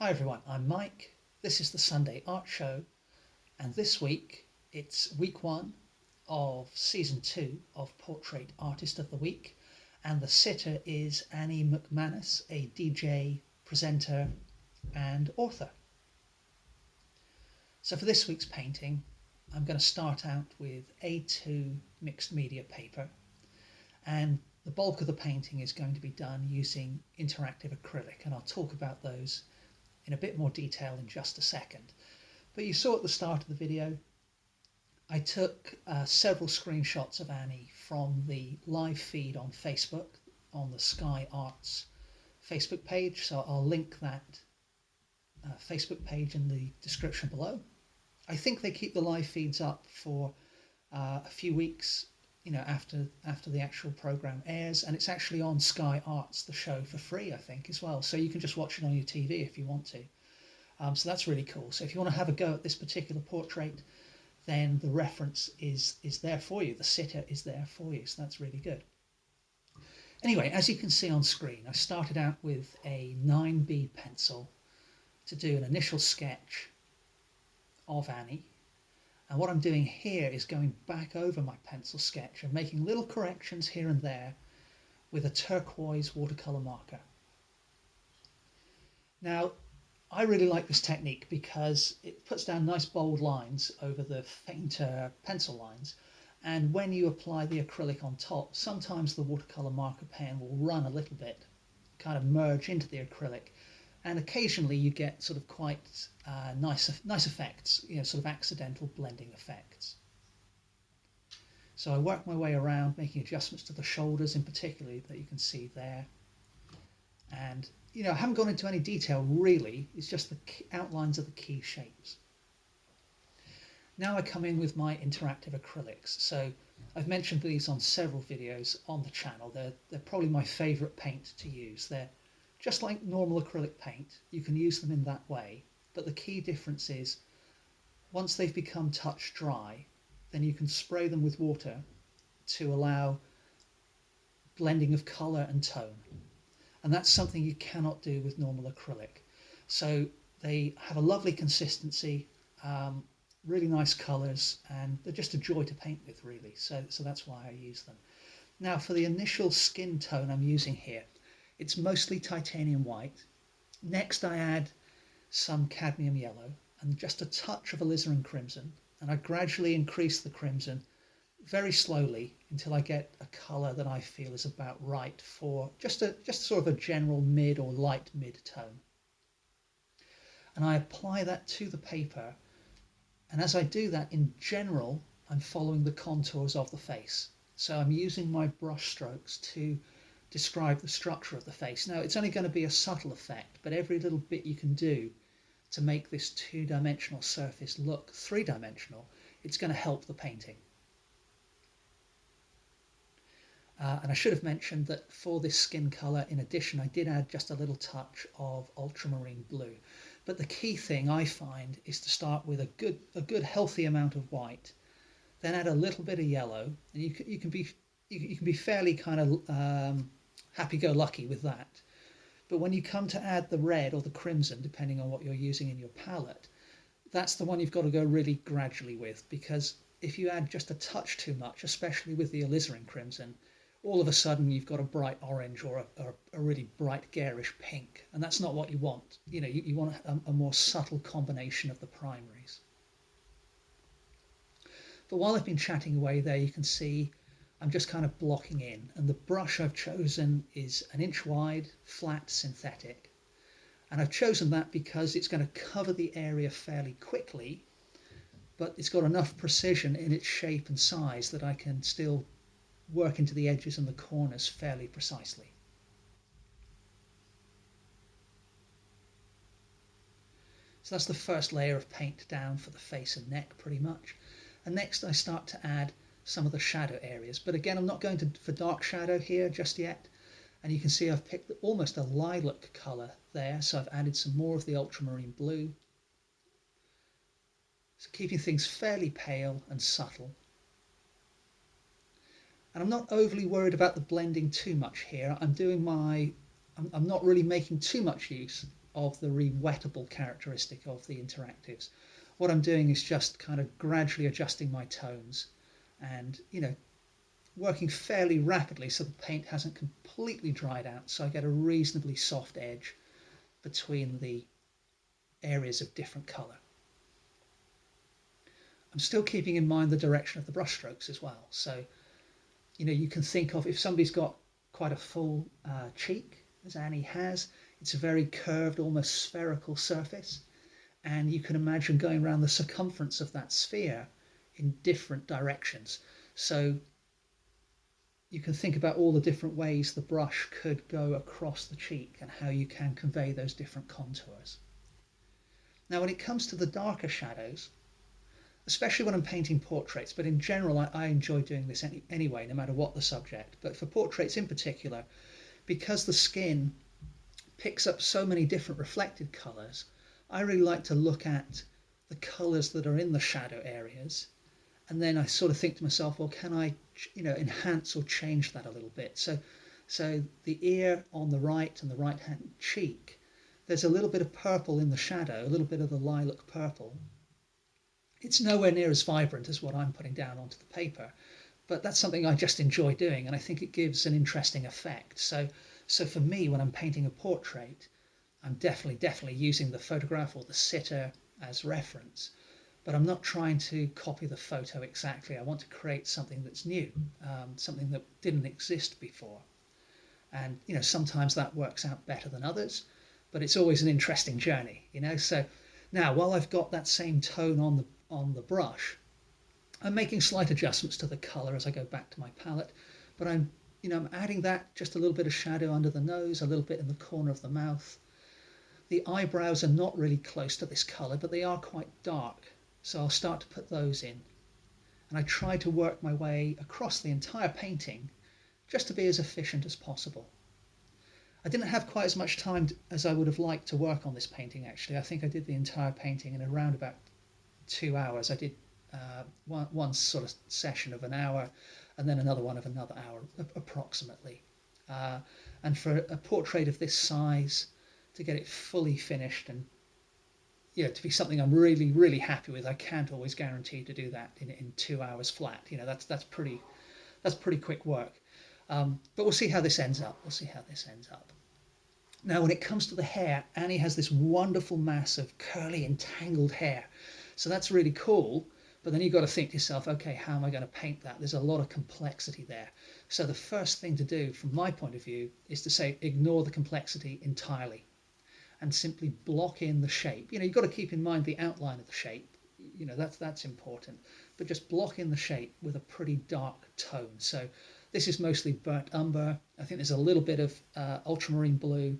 Hi everyone, I'm Mike. This is the Sunday Art Show, and this week it's week 1 of season 2 of Portrait Artist of the Week, and the sitter is Annie MacManus, a DJ, presenter, and author. So for this week's painting, I'm going to start out with A2 mixed media paper, and the bulk of the painting is going to be done using interactive acrylic, and I'll talk about those in a bit more detail in just a second. But you saw at the start of the video, I took several screenshots of Annie from the live feed on Facebook, on the Sky Arts Facebook page, so I'll link that Facebook page in the description below. I think they keep the live feeds up for a few weeks, after the actual program airs, and it's actually on Sky Arts, the show, for free, I think, as well. So you can just watch it on your TV if you want to. So that's really cool. So if you want to have a go at this particular portrait, then the reference is there for you. The sitter is there for you. So that's really good. Anyway, as you can see on screen, I started out with a 9B pencil to do an initial sketch of Annie. And what I'm doing here is going back over my pencil sketch and making little corrections here and there with a turquoise watercolour marker. Now, I really like this technique because it puts down nice bold lines over the fainter pencil lines, and when you apply the acrylic on top, sometimes the watercolour marker pen will run a little bit, kind of merge into the acrylic, and occasionally you get sort of quite nice effects, sort of accidental blending effects. So I work my way around, making adjustments to the shoulders in particular that you can see there. And, I haven't gone into any detail really, it's just the outlines of the key shapes. Now I come in with my interactive acrylics. So I've mentioned these on several videos on the channel. They're probably my favourite paint to use. They're just like normal acrylic paint, you can use them in that way, but the key difference is once they've become touch dry, then you can spray them with water to allow blending of colour and tone. And that's something you cannot do with normal acrylic. So they have a lovely consistency, really nice colours, and they're just a joy to paint with, really. So that's why I use them. Now for the initial skin tone I'm using here, it's mostly titanium white. Next I add some cadmium yellow and just a touch of alizarin crimson, and I gradually increase the crimson very slowly until I get a colour that I feel is about right for just sort of a general mid or light mid tone. And I apply that to the paper, and as I do that, in general I'm following the contours of the face. So I'm using my brush strokes to describe the structure of the face. Now it's only going to be a subtle effect, but every little bit you can do to make this two-dimensional surface look three-dimensional, it's going to help the painting. And I should have mentioned that for this skin colour, in addition, I did add just a little touch of ultramarine blue. But the key thing I find is to start with a good healthy amount of white, then add a little bit of yellow, and you can be fairly kind of happy-go-lucky with that. But when you come to add the red or the crimson, depending on what you're using in your palette, that's the one you've got to go really gradually with, because if you add just a touch too much, especially with the alizarin crimson, all of a sudden you've got a bright orange or a really bright garish pink, and that's not what you want. You want a more subtle combination of the primaries. But while I've been chatting away there, you can see I'm just kind of blocking in, and the brush I've chosen is 1 inch wide, flat synthetic. And I've chosen that because it's going to cover the area fairly quickly, but it's got enough precision in its shape and size that I can still work into the edges and the corners fairly precisely. So that's the first layer of paint down for the face and neck pretty much. And next I start to add some of the shadow areas, but again I'm not going for dark shadow here just yet, and you can see I've picked almost a lilac colour there, so I've added some more of the ultramarine blue, so keeping things fairly pale and subtle. And I'm not overly worried about the blending too much here. I'm not really making too much use of the re-wettable characteristic of the interactives. What I'm doing is just kind of gradually adjusting my tones and, working fairly rapidly so the paint hasn't completely dried out, so I get a reasonably soft edge between the areas of different colour. I'm still keeping in mind the direction of the brush strokes as well. So, you can think of, if somebody's got quite a full cheek, as Annie has, it's a very curved, almost spherical surface. And you can imagine going around the circumference of that sphere in different directions. So you can think about all the different ways the brush could go across the cheek and how you can convey those different contours. Now, when it comes to the darker shadows, especially when I'm painting portraits, but in general, I enjoy doing this anyway, no matter what the subject. But for portraits in particular, because the skin picks up so many different reflected colours, I really like to look at the colours that are in the shadow areas, and then I sort of think to myself, well, can I, enhance or change that a little bit? So the ear on the right and the right-hand cheek, there's a little bit of purple in the shadow, a little bit of the lilac purple. It's nowhere near as vibrant as what I'm putting down onto the paper, but that's something I just enjoy doing, and I think it gives an interesting effect. So for me, when I'm painting a portrait, I'm definitely using the photograph or the sitter as reference, but I'm not trying to copy the photo exactly. I want to create something that's new, something that didn't exist before. And, sometimes that works out better than others, but it's always an interesting journey, So now, while I've got that same tone on the brush, I'm making slight adjustments to the color as I go back to my palette, but I'm adding that, just a little bit of shadow under the nose, a little bit in the corner of the mouth. The eyebrows are not really close to this color, but they are quite dark, so I'll start to put those in. And I try to work my way across the entire painting just to be as efficient as possible. I didn't have quite as much time as I would have liked to work on this painting, actually. I think I did the entire painting in around about 2 hours. I did one sort of session of an hour and then another one of another hour approximately. And for a portrait of this size, to get it fully finished and to be something I'm really happy with, I can't always guarantee to do that in 2 hours flat. That's pretty quick work. But we'll see how this ends up. Now, when it comes to the hair, Annie has this wonderful mass of curly, entangled hair. So that's really cool. But then you've got to think to yourself, okay, how am I going to paint that? There's a lot of complexity there. So the first thing to do, from my point of view, is to say, ignore the complexity entirely and simply block in the shape. You've got to keep in mind the outline of the shape. That's important. But just block in the shape with a pretty dark tone. So this is mostly burnt umber. I think there's a little bit of ultramarine blue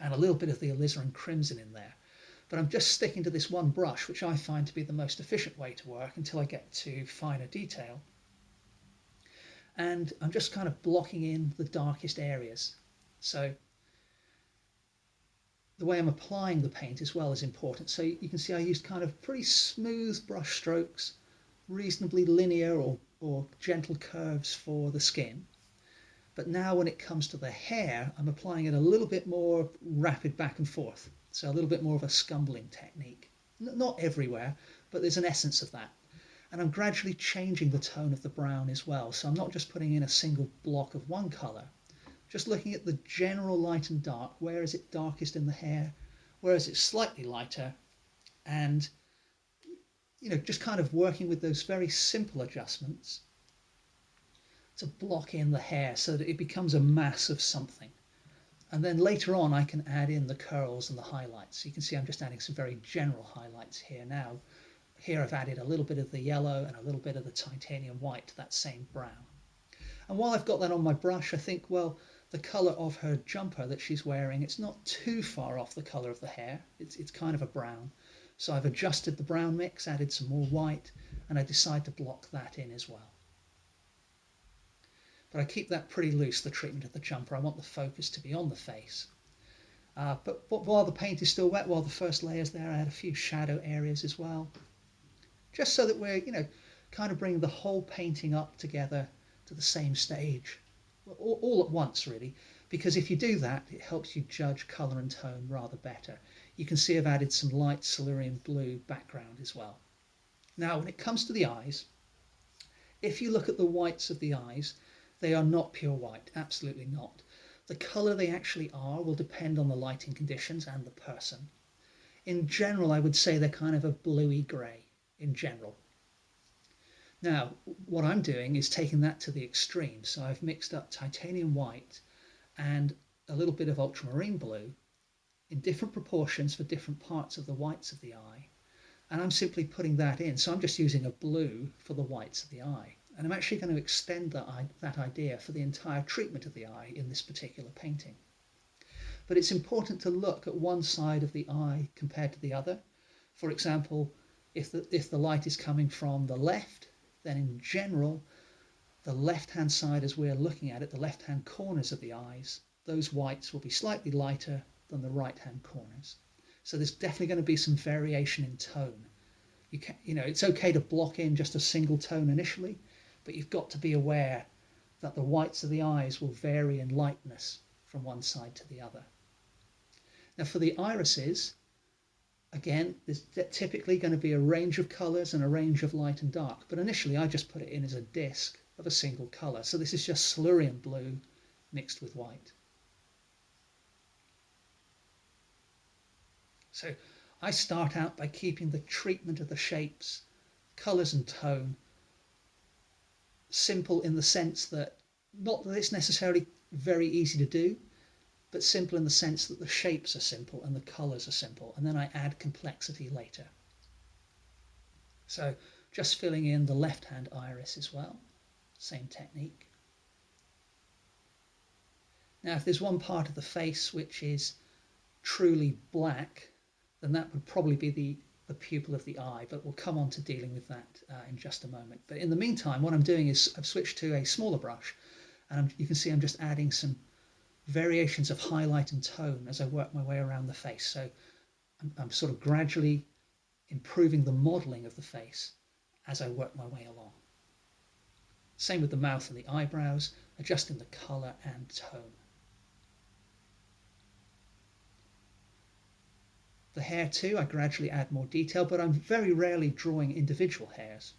and a little bit of the Alizarin Crimson in there. But I'm just sticking to this one brush, which I find to be the most efficient way to work until I get to finer detail. And I'm just kind of blocking in the darkest areas. So the way I'm applying the paint as well is important. So you can see I used kind of pretty smooth brush strokes, reasonably linear or gentle curves for the skin. But now when it comes to the hair, I'm applying it a little bit more rapid back and forth. So a little bit more of a scumbling technique. Not everywhere, but there's an essence of that. And I'm gradually changing the tone of the brown as well. So I'm not just putting in a single block of one colour, just looking at the general light and dark. Where is it darkest in the hair? Where is it slightly lighter? And, just kind of working with those very simple adjustments to block in the hair so that it becomes a mass of something. And then later on, I can add in the curls and the highlights. So you can see I'm just adding some very general highlights here now. Here I've added a little bit of the yellow and a little bit of the titanium white to that same brown. And while I've got that on my brush, I think, well, the colour of her jumper that she's wearing, it's not too far off the colour of the hair. It's kind of a brown. So I've adjusted the brown mix, added some more white, and I decide to block that in as well. But I keep that pretty loose, the treatment of the jumper. I want the focus to be on the face. But while the paint is still wet, while the first layer's there, I add a few shadow areas as well. Just so that we're, kind of bringing the whole painting up together to the same stage. All at once, really. because if you do that, it helps you judge colour and tone rather better. You can see I've added some light cerulean blue background as well. Now, when it comes to the eyes, if you look at the whites of the eyes, they are not pure white, absolutely not. The colour they actually are will depend on the lighting conditions and the person. In general, I would say they're kind of a bluey grey, in general. Now, what I'm doing is taking that to the extreme. So I've mixed up titanium white and a little bit of ultramarine blue in different proportions for different parts of the whites of the eye. And I'm simply putting that in. So I'm just using a blue for the whites of the eye. And I'm actually going to extend that idea for the entire treatment of the eye in this particular painting. But it's important to look at one side of the eye compared to the other. For example, if the light is coming from the left, then in general, the left-hand side as we're looking at it, the left-hand corners of the eyes, those whites will be slightly lighter than the right-hand corners. So there's definitely going to be some variation in tone. It's okay to block in just a single tone initially, but you've got to be aware that the whites of the eyes will vary in lightness from one side to the other. Now for the irises, again, there's typically going to be a range of colours and a range of light and dark, but initially I just put it in as a disc of a single colour. So this is just cerulean blue mixed with white. So I start out by keeping the treatment of the shapes, colours and tone simple in the sense that, not that it's necessarily very easy to do, but simple in the sense that the shapes are simple and the colours are simple, and then I add complexity later. So just filling in the left-hand iris as well, same technique. Now if there's one part of the face which is truly black, then that would probably be the pupil of the eye, but we'll come on to dealing with that in just a moment. But in the meantime, what I'm doing is I've switched to a smaller brush, and you can see I'm just adding some variations of highlight and tone as I work my way around the face. So I'm sort of gradually improving the modelling of the face as I work my way along. Same with the mouth and the eyebrows, adjusting the colour and tone. The hair too, I gradually add more detail, but I'm very rarely drawing individual hairs.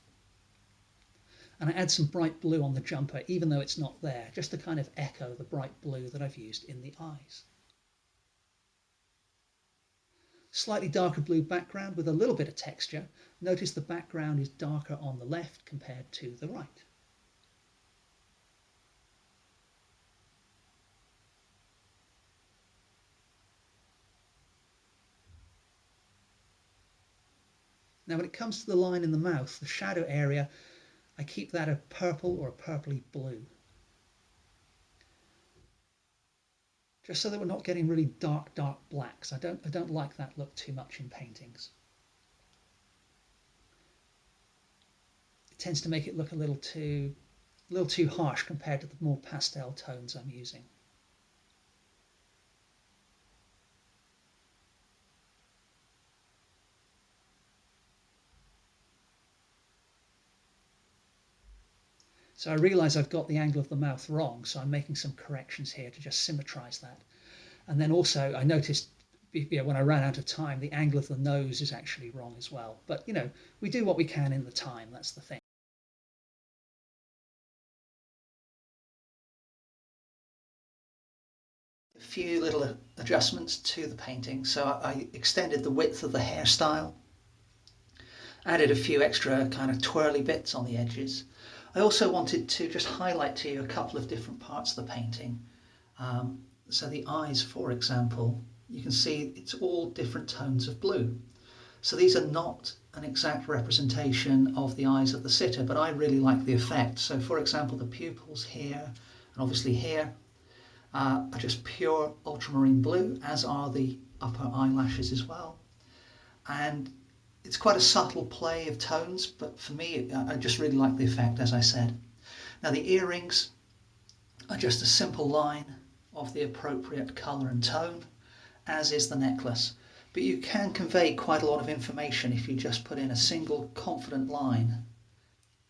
And I add some bright blue on the jumper, even though it's not there, just to kind of echo the bright blue that I've used in the eyes. Slightly darker blue background with a little bit of texture. Notice the background is darker on the left compared to the right. Now when it comes to the line in the mouth, the shadow area, I keep that a purple or a purpley blue. Just so that we're not getting really dark blacks. I don't like that look too much in paintings. It tends to make it look a little too harsh compared to the more pastel tones I'm using. So I realise I've got the angle of the mouth wrong, so I'm making some corrections here to just symmetrise that. And then also I noticed when I ran out of time, the angle of the nose is actually wrong as well. But we do what we can in the time, that's the thing. A few little adjustments to the painting. So I extended the width of the hairstyle, added a few extra kind of twirly bits on the edges. I also wanted to just highlight to you a couple of different parts of the painting. So the eyes, for example, you can see it's all different tones of blue. So these are not an exact representation of the eyes of the sitter, but I really like the effect. So for example, the pupils here and obviously here are just pure ultramarine blue, as are the upper eyelashes as well. And it's quite a subtle play of tones, but for me, I just really like the effect, as I said. Now the earrings are just a simple line of the appropriate colour and tone, as is the necklace. But you can convey quite a lot of information if you just put in a single confident line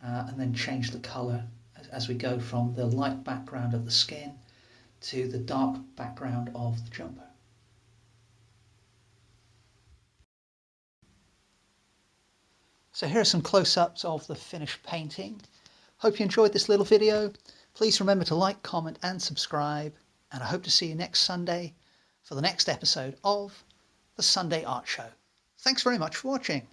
and then change the colour as we go from the light background of the skin to the dark background of the jumper. So here are some close-ups of the finished painting. Hope you enjoyed this little video. Please remember to like, comment and subscribe, and I hope to see you next Sunday for the next episode of the Sunday Art Show. Thanks very much for watching.